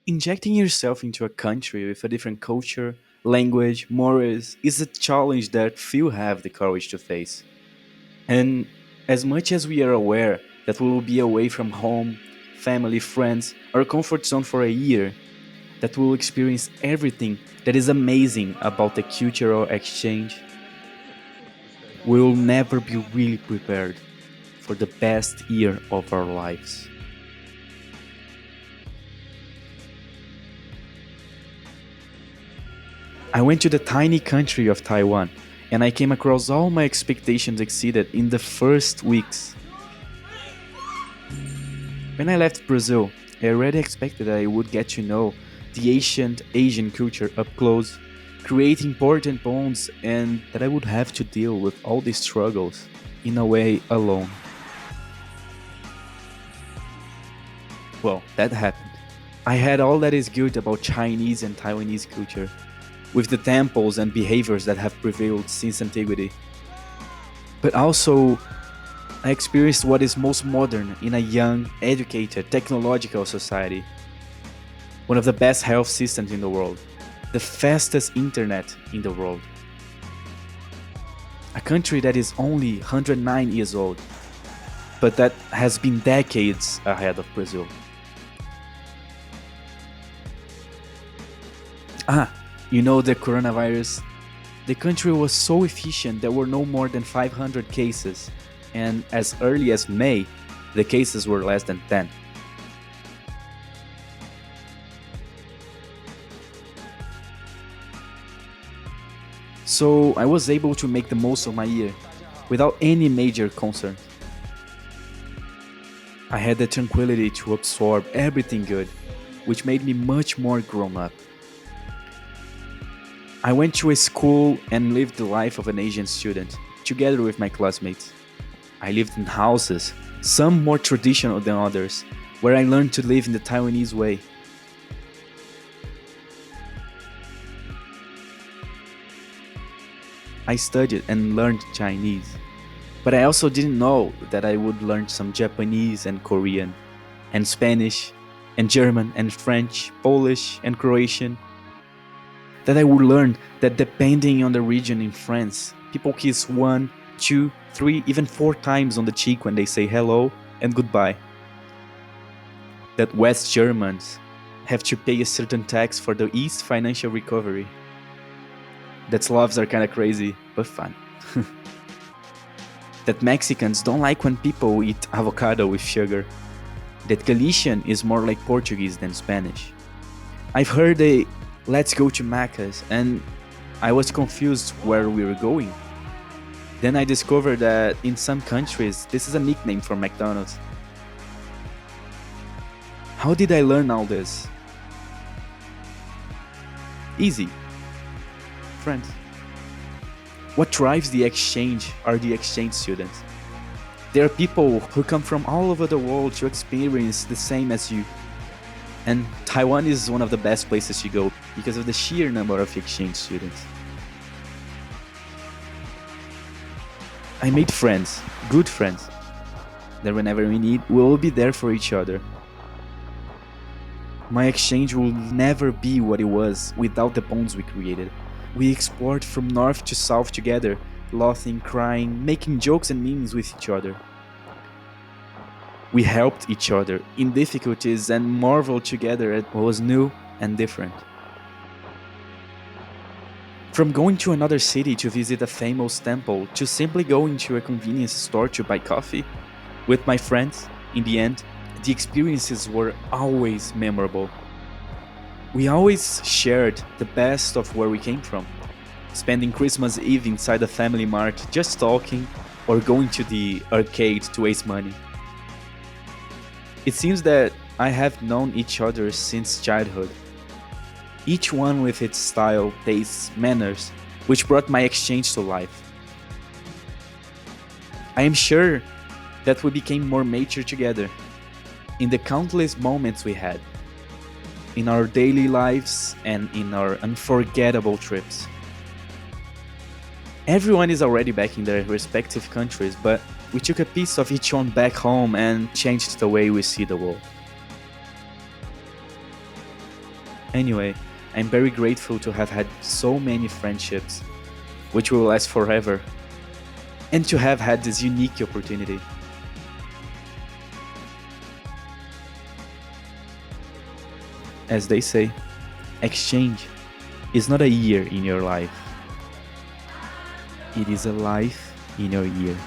Injecting yourself into a country with a different culture, language, morals is a challenge that few have the courage to face. And as much as we are aware that we will be away from home, family, friends, our comfort zone for a year, that we will experience everything that is amazing about the cultural exchange, we will never be really prepared for the best year of our lives. I went to the tiny country of Taiwan and I came across all my expectations exceeded in the first weeks. When I left Brazil, I already expected that I would get to know the ancient Asian culture up close, create important bonds, and that I would have to deal with all these struggles in a way alone. Well, that happened. I had all that is good about Chinese and Taiwanese culture, with the temples and behaviors that have prevailed since antiquity. But also, I experienced what is most modern in a young, educated, technological society. One of the best health systems in the world, the fastest internet in the world. A country that is only 109 years old, but that has been decades ahead of Brazil. You know the coronavirus? The country was so efficient there were no more than 500 cases, and as early as May, the cases were less than 10. So I was able to make the most of my year without any major concern. I had the tranquility to absorb everything good, which made me much more grown up. I went to a school and lived the life of an Asian student, together with my classmates. I lived in houses, some more traditional than others, where I learned to live in the Taiwanese way. I studied and learned Chinese, but I also didn't know that I would learn some Japanese and Korean, and Spanish, and German and French, Polish and Croatian. That I would learn that depending on the region in France, people kiss one, two, three, even four times on the cheek when they say hello and goodbye. That West Germans have to pay a certain tax for the East financial recovery. That Slavs are kinda crazy, but fun. That Mexicans don't like when people eat avocado with sugar. That Galician is more like Portuguese than Spanish. I've heard a let's go to Macca's, and I was confused where we were going. Then I discovered that in some countries, this is a nickname for McDonald's. How did I learn all this? Easy. Friends. What drives the exchange are the exchange students. They are people who come from all over the world to experience the same as you. And Taiwan is one of the best places to go because of the sheer number of exchange students. I made friends, good friends, that whenever we need, we will be there for each other. My exchange will never be what it was without the bonds we created. We explored from north to south together, laughing, crying, making jokes and memes with each other. We helped each other in difficulties and marveled together at what was new and different. From going to another city to visit a famous temple to simply going to a convenience store to buy coffee, with my friends, in the end, the experiences were always memorable. We always shared the best of where we came from, spending Christmas Eve inside a family mart just talking or going to the arcade to waste money. It seems that I have known each other since childhood, each one with its style, tastes, manners, which brought my exchange to life. I am sure that we became more mature together in the countless moments we had, in our daily lives and in our unforgettable trips. Everyone is already back in their respective countries, but we took a piece of each one back home and changed the way we see the world. Anyway, I'm very grateful to have had so many friendships, which will last forever, and to have had this unique opportunity. As they say, exchange is not a year in your life, it is a life in your year.